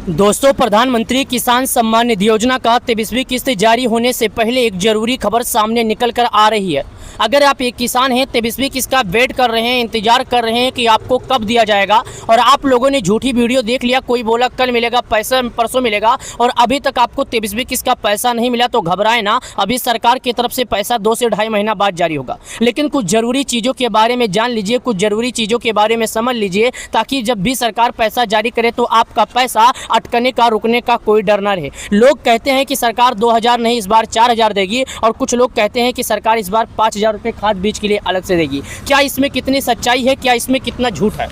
दोस्तों, प्रधानमंत्री किसान सम्मान निधि योजना का 23वीं किस्त जारी होने से पहले एक जरूरी खबर सामने निकल कर आ रही है। अगर आप एक किसान हैं, 23वीं किस्त का वेट कर रहे हैं, इंतजार कर रहे हैं कि आपको कब दिया जाएगा, और आप लोगों ने झूठी वीडियो देख लिया, कोई बोला कल मिलेगा पैसा, परसों मिलेगा, और अभी तक आपको 23वीं किस्त का पैसा नहीं मिला, तो घबराएं ना। अभी सरकार की तरफ से पैसा 2 से ढाई महीना बाद जारी होगा। लेकिन कुछ जरूरी चीज़ों के बारे में जान लीजिए, कुछ जरूरी चीज़ों के बारे में समझ लीजिए, ताकि जब भी सरकार पैसा जारी करे तो आपका पैसा अटकने का, रुकने का कोई डर ना रहे। लोग कहते हैं कि सरकार 2000 नहीं, इस बार 4000 देगी, और कुछ लोग कहते हैं कि सरकार इस बार 5000 रुपये खाद बीज के लिए अलग से देगी। क्या इसमें कितनी सच्चाई है, क्या इसमें कितना झूठ है?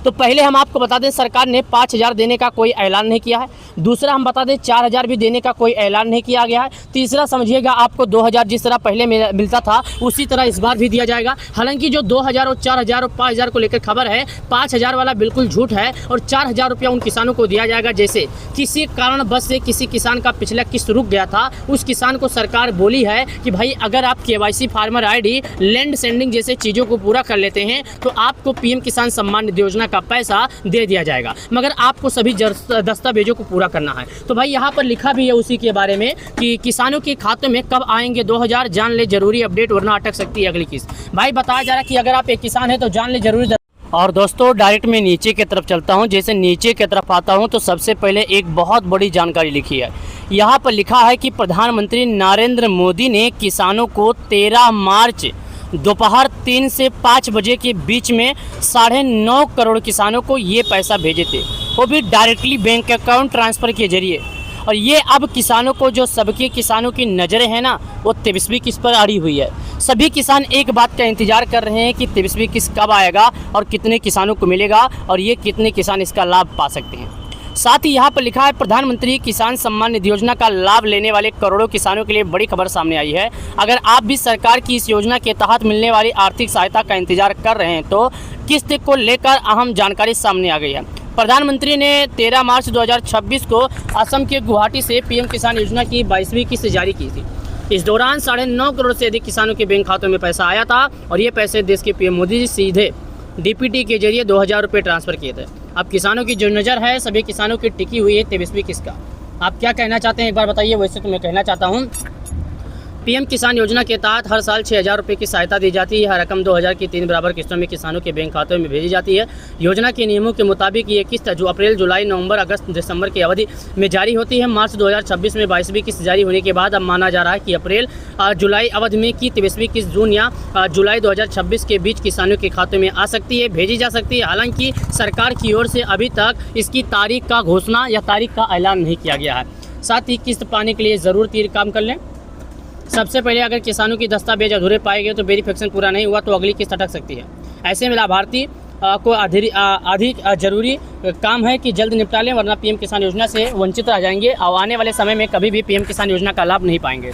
तो पहले हम आपको बता दें, सरकार ने 5000 देने का कोई ऐलान नहीं किया है। दूसरा हम बता दें, 4000 भी देने का कोई ऐलान नहीं किया गया है। तीसरा समझिएगा, आपको 2000 जिस तरह पहले मिलता था उसी तरह इस बार भी दिया जाएगा। हालांकि जो 2000 और 4000 और 5000 को लेकर खबर है, 5000 वाला बिल्कुल झूठ है, और 4000 रुपया उन किसानों को दिया जाएगा जैसे किसी कारण बस से किसी किसान का पिछला किस्त रुक गया था। उस किसान को सरकार बोली है कि भाई अगर आप KYC, farmer ID, land sending जैसे चीज़ों को पूरा कर लेते हैं तो आपको PM किसान सम्मान निधि योजना का पैसा दे दिया जाएगा, मगर आपको सभी दस्तावेजों को पूरा करना है। तो भाई यहाँ पर लिखा भी है उसी के बारे में कि किसानों के खातों में कब आएंगे 2000, जान ले जरूरी अपडेट, वरना अटक सकती है अगली किस्त। भाई बताया जा रहा है कि अगर आप एक किसान है तो जान ले जरूरी। और दोस्तों, डायरेक्ट मैं नीचे की तरफ चलता हूं। जैसे नीचे की तरफ आता हूं तो सबसे पहले एक बहुत बड़ी जानकारी लिखी है। यहाँ पर लिखा है कि प्रधानमंत्री नरेंद्र मोदी ने किसानों को 13 मार्च दोपहर 3 से 5 बजे के बीच में 9.5 करोड़ किसानों को ये पैसा भेजे थे, वो भी डायरेक्टली बैंक अकाउंट ट्रांसफ़र के जरिए। और ये अब किसानों को, जो सबके किसानों की नज़रें हैं ना, वो 23वीं किस्त पर अड़ी हुई है। सभी किसान एक बात का इंतज़ार कर रहे हैं कि 23वीं किस्त कब आएगा और कितने किसानों को मिलेगा, और ये कितने किसान इसका लाभ पा सकते हैं। साथ ही यहाँ पर लिखा है, प्रधानमंत्री किसान सम्मान निधि योजना का लाभ लेने वाले करोड़ों किसानों के लिए बड़ी खबर सामने आई है। अगर आप भी सरकार की इस योजना के तहत मिलने वाली आर्थिक सहायता का इंतजार कर रहे हैं तो किस्त को लेकर अहम जानकारी सामने आ गई है। प्रधानमंत्री ने 13 मार्च 2026 को असम के गुवाहाटी से PM किसान योजना की 22वीं किस्त जारी की थी। इस दौरान 9.5 करोड़ से अधिक किसानों के बैंक खातों में पैसा आया था, और ये पैसे देश के PM मोदी जी सीधे DPT के जरिए 2000 रुपये ट्रांसफ़र किए थे। अब किसानों की जो नज़र है सभी किसानों की टिकी हुई है 23वीं किस्त का। आप क्या कहना चाहते हैं एक बार बताइए। वैसे तो मैं कहना चाहता हूँ, PM किसान योजना के तहत हर साल 6000 रुपये की सहायता दी जाती है। हर रकम 2000 की 3 बराबर किस्तों में किसानों के बैंक खातों में भेजी जाती है। योजना के नियमों के मुताबिक ये किस्त जो अप्रैल, जुलाई, नवंबर, अगस्त, दिसंबर की अवधि में जारी होती है। मार्च 2026 में 22वीं किस्त जारी होने के बाद अब माना जा रहा है कि अप्रैल जुलाई अवधि में की 23वीं किस्त जून या जुलाई 2026 के बीच किसानों के खातों में आ सकती है, भेजी जा सकती है। हालांकि सरकार की ओर से अभी तक इसकी तारीख का घोषणा या तारीख का ऐलान नहीं किया गया है। साथ ही किस्त पाने के लिए ज़रूर 3 काम कर लें। सबसे पहले, अगर किसानों की दस्तावेज अधूरे पाए गए तो वेरिफिकेशन पूरा नहीं हुआ तो अगली किस्त अटक सकती है। ऐसे में लाभार्थी को अधिक जरूरी काम है कि जल्द निपटा लें, वरना PM किसान योजना से वंचित रह जाएंगे और आने वाले समय में कभी भी PM किसान योजना का लाभ नहीं पाएंगे।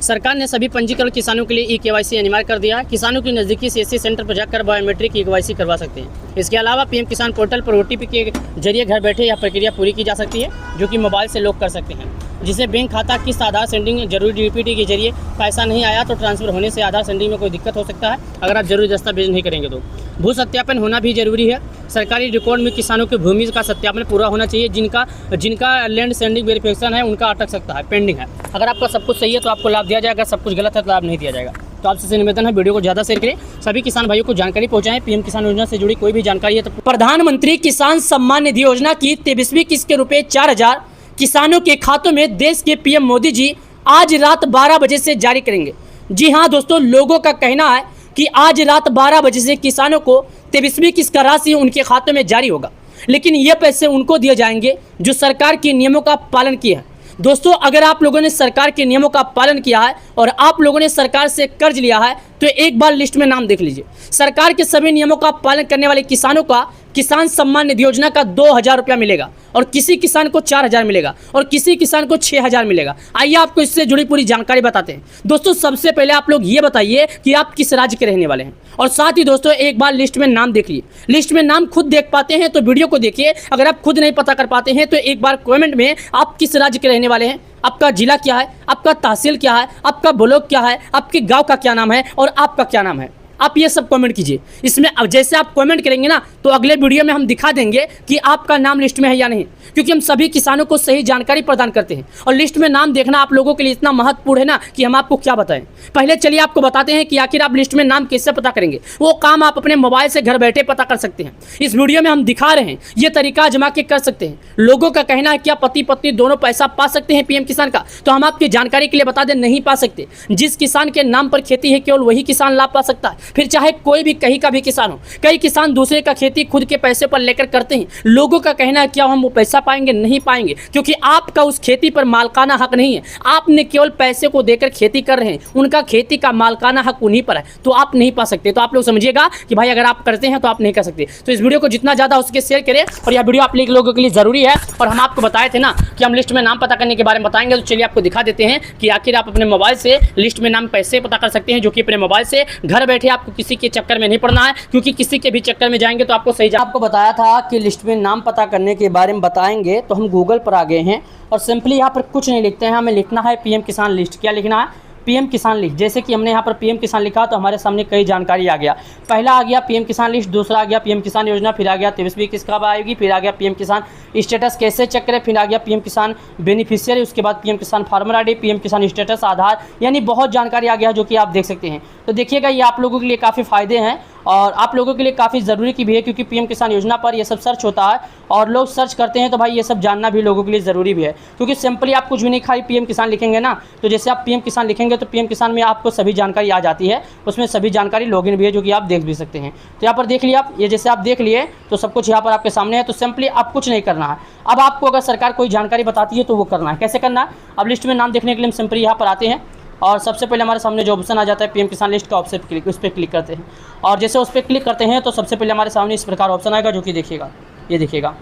सरकार ने सभी पंजीकृत किसानों के लिए KYC अनिवार्य कर दिया। किसानों की नज़दीकी CSC सेंटर पर जाकर बायोमेट्रिक KYC करवा सकते हैं। इसके अलावा PM किसान पोर्टल पर OTP के जरिए घर बैठे यह प्रक्रिया पूरी की जा सकती है, जो कि मोबाइल से लॉक कर सकते हैं। जिसे बैंक खाता, किस्त, आधार सेंडिंग जरूरी DPT के जरिए पैसा नहीं आया तो ट्रांसफ़र होने से आधार सेंडिंग में कोई दिक्कत हो सकता है अगर आप जरूरी दस्तावेज नहीं करेंगे तो। भू सत्यापन होना भी जरूरी है। सरकारी रिकॉर्ड में किसानों के भूमि का सत्यापन पूरा होना चाहिए। जिनका लैंड सेंडिंग वेरिफिकेशन है उनका अटक सकता है, पेंडिंग है। अगर आपका सब कुछ सही है तो आपको लाभ दिया जाएगा, सब कुछ गलत है तो लाभ नहीं दिया जाएगा। तो आपसे निवेदन है, वीडियो को ज़्यादा शेयर करें, सभी किसान भाइयों को जानकारी पहुंचाएं। PM किसान योजना से जुड़ी कोई भी जानकारी है तो प्रधानमंत्री किसान सम्मान निधि योजना की 23वीं किस्त के रुपये 4000 किसानों के खातों में देश के PM मोदी जी आज रात 12 बजे से जारी करेंगे। जी हाँ दोस्तों, लोगों का कहना है कि आज रात 12 बजे से किसानों को 23वीं किस्त का राशि उनके खातों में जारी होगा, लेकिन ये पैसे उनको दिए जाएंगे जो सरकार के नियमों का पालन किया है। दोस्तों, अगर आप लोगों ने सरकार के नियमों का पालन किया है और आप लोगों ने सरकार से कर्ज लिया है तो एक बार लिस्ट में नाम देख लीजिए। सरकार के सभी नियमों का पालन करने वाले किसानों का किसान सम्मान निधि योजना का 2000 रुपया मिलेगा, और किसी किसान को 4000 मिलेगा, और किसी किसान को 6000 मिलेगा। आइए आपको इससे जुड़ी पूरी जानकारी बताते हैं। दोस्तों, सबसे पहले आप लोग ये बताइए कि आप किस राज्य के रहने वाले हैं, और साथ ही दोस्तों एक बार लिस्ट में नाम देख लीजिए। लिस्ट में नाम खुद देख पाते हैं तो वीडियो को देखिए, अगर आप खुद नहीं पता कर पाते हैं तो एक बार कमेंट में आप किस राज्य के रहने वाले हैं, आपका जिला क्या है, आपका तहसील क्या है, आपका ब्लॉक क्या है, आपके गाँव का क्या नाम है और आपका क्या नाम है। आप ये सब कमेंट कीजिए। इसमें अब जैसे आप कमेंट करेंगे ना तो अगले वीडियो में हम दिखा देंगे कि आपका नाम लिस्ट में है या नहीं, क्योंकि हम सभी किसानों को सही जानकारी प्रदान करते हैं और लिस्ट में नाम देखना आप लोगों के लिए इतना महत्वपूर्ण है ना कि हम आपको क्या बताएं। पहले चलिए आपको बताते हैं कि आखिर आप लिस्ट में नाम कैसे पता करेंगे। वो काम आप अपने मोबाइल से घर बैठे पता कर सकते हैं। इस वीडियो में हम दिखा रहे हैं ये तरीका आजमा के कर सकते हैं। लोगों का कहना है क्या पति पत्नी दोनों पैसा पा सकते हैं पीएम किसान का, तो हम आपकी जानकारी के लिए बता दें नहीं पा सकते। जिस किसान के नाम पर खेती है केवल वही किसान लाभ पा सकता है, फिर चाहे कोई भी कहीं का भी किसान हो। कई किसान दूसरे का खेती खुद के पैसे पर लेकर करते हैं। लोगों का कहना है क्या हम वो पैसा पाएंगे, नहीं पाएंगे, क्योंकि आपका उस खेती पर मालकाना हक नहीं है। आपने केवल पैसे को देकर खेती कर रहे हैं, उनका खेती का मालकाना हक उन्हीं पर है, तो आप नहीं पा सकते। तो आप लोग समझिएगा कि भाई अगर आप करते हैं तो आप नहीं कर सकते। तो इस वीडियो को जितना ज़्यादा हो सके शेयर करें और यह वीडियो आप लोगों के लिए ज़रूरी है। और हम आपको बताए थे ना कि हम लिस्ट में नाम पता करने के बारे में बताएंगे, तो चलिए आपको दिखा देते हैं कि आखिर आप अपने मोबाइल से लिस्ट में नाम कैसे पता कर सकते हैं, जो कि अपने मोबाइल से घर बैठे आपको किसी के चक्कर में नहीं पड़ना है, क्योंकि किसी के भी चक्कर में जाएंगे तो आपको सही आपको बताया था कि लिस्ट में नाम पता करने के बारे में बताएंगे। तो हम गूगल पर आ गए हैं और सिंपली यहाँ पर कुछ नहीं लिखते हैं, हमें लिखना है पीएम किसान लिस्ट। क्या लिखना है? पीएम किसान लिस्ट। जैसे कि हमने यहाँ पर पीएम किसान लिखा तो हमारे सामने कई जानकारी आ गया। पहला आ गया पीएम किसान लिस्ट, दूसरा आ गया पीएम किसान योजना, फिर आ गया 23 किस कब आएगी, फिर आ गया पीएम किसान स्टेटस कैसे चेक करें, फिर आ गया पीएम किसान बेनिफिशियरी, उसके बाद पीएम किसान फार्मर आईडी, पीएम किसान स्टेटस आधार, यानी बहुत जानकारी आ गया जो कि आप देख सकते हैं। तो देखिएगा ये आप लोगों के लिए काफ़ी फ़ायदे हैं और आप लोगों के लिए काफ़ी ज़रूरी की भी है, क्योंकि पीएम किसान योजना पर ये सब सर्च होता है और लोग सर्च करते हैं। तो भाई ये सब जानना भी लोगों के लिए ज़रूरी भी है, क्योंकि सिंपली आप कुछ भी नहीं खाली पीएम किसान लिखेंगे ना, तो जैसे आप पीएम किसान लिखेंगे तो पीएम किसान में आपको सभी जानकारी आ जाती है। उसमें सभी जानकारी लॉगिन भी है जो कि आप देख भी सकते हैं। तो यहाँ पर देख लिया आप, ये जैसे आप देख लिए तो सब कुछ यहाँ पर आपके सामने है। तो सिंपली आप कुछ नहीं करना है। अब आपको अगर सरकार कोई जानकारी बताती है तो वो करना है। कैसे करना है? अब लिस्ट में नाम देखने के लिए हम सिंपली यहाँ पर आते हैं और सबसे पहले हमारे सामने जो ऑप्शन आ जाता है पीएम किसान लिस्ट का ऑप्शन क्लिक, उस पर क्लिक करते हैं और जैसे उस पर क्लिक करते हैं तो सबसे पहले हमारे सामने इस प्रकार ऑप्शन आएगा, जो कि देखिएगा, ये देखिएगा।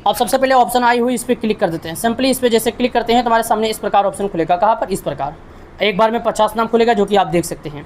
अब सबसे पहले ऑप्शन आई हुई इस पर क्लिक कर देते हैं। सिंपली इस पर जैसे क्लिक करते हैं तो हमारे सामने इस प्रकार ऑप्शन खुलेगा। कहाँ पर? इस प्रकार एक बार में 50 नाम खुलेगा, जो कि आप देख सकते हैं।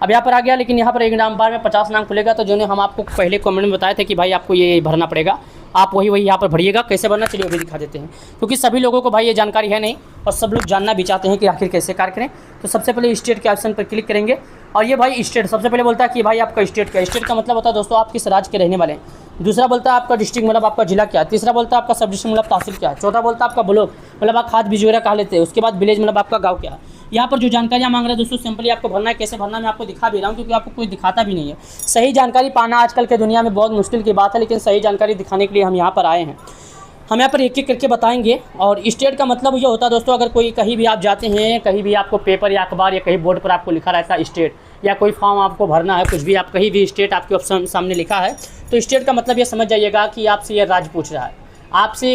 अब यहाँ पर आ गया, लेकिन यहाँ पर एक बार में 50 नाम खुलेगा। तो जो हम आपको पहले कमेंट में बताए थे कि भाई आपको ये भरना पड़ेगा, आप वही यहाँ पर भरिएगा। कैसे भरना चलिए अभी दिखा देते हैं, क्योंकि सभी लोगों को भाई ये जानकारी है नहीं और सब लोग जानना भी चाहते हैं कि आखिर कैसे कार्य करें। तो सबसे पहले स्टेट के ऑप्शन पर क्लिक करेंगे और ये भाई स्टेट सबसे पहले बोलता है कि भाई आपका स्टेट क्या है। स्टेट का मतलब होता है दोस्तों आप किस राज्य के रहने वाले हैं। दूसरा बोलता है आपका डिस्ट्रिक्ट मतलब आपका जिला क्या है। तीसरा बोलता है आपका सब डिस्ट्रिक्ट मतलब तहसील क्या है। चौथा बोलता है आपका ब्लॉक मतलब आप खाद बीज वगैरह कहाँ लेते हैं। उसके बाद विलेज मतलब आपका गाँव क्या है। यहाँ पर जो जानकारियाँ मांग रहे हैं दोस्तों सिंपली आपको भरना है। कैसे भरना मैं आपको दिखा भी रहा हूँ, क्योंकि आपको कोई दिखाता भी नहीं है। सही जानकारी पाना आजकल के दुनिया में बहुत मुश्किल की बात है, लेकिन सही जानकारी दिखाने के लिए हम यहाँ पर आए हैं। हम यहाँ पर एक एक करके बताएंगे। और स्टेट का मतलब ये होता है दोस्तों, अगर कोई कहीं भी आप जाते हैं, कहीं भी आपको पेपर या अखबार या कहीं बोर्ड पर आपको लिखा रहता है स्टेट, या कोई फॉर्म आपको भरना है, कुछ भी आप कहीं भी स्टेट आपके ऑप्शन सामने लिखा है, तो स्टेट का मतलब ये समझ जाइएगा कि आपसे ये राज्य पूछ रहा है, आपसे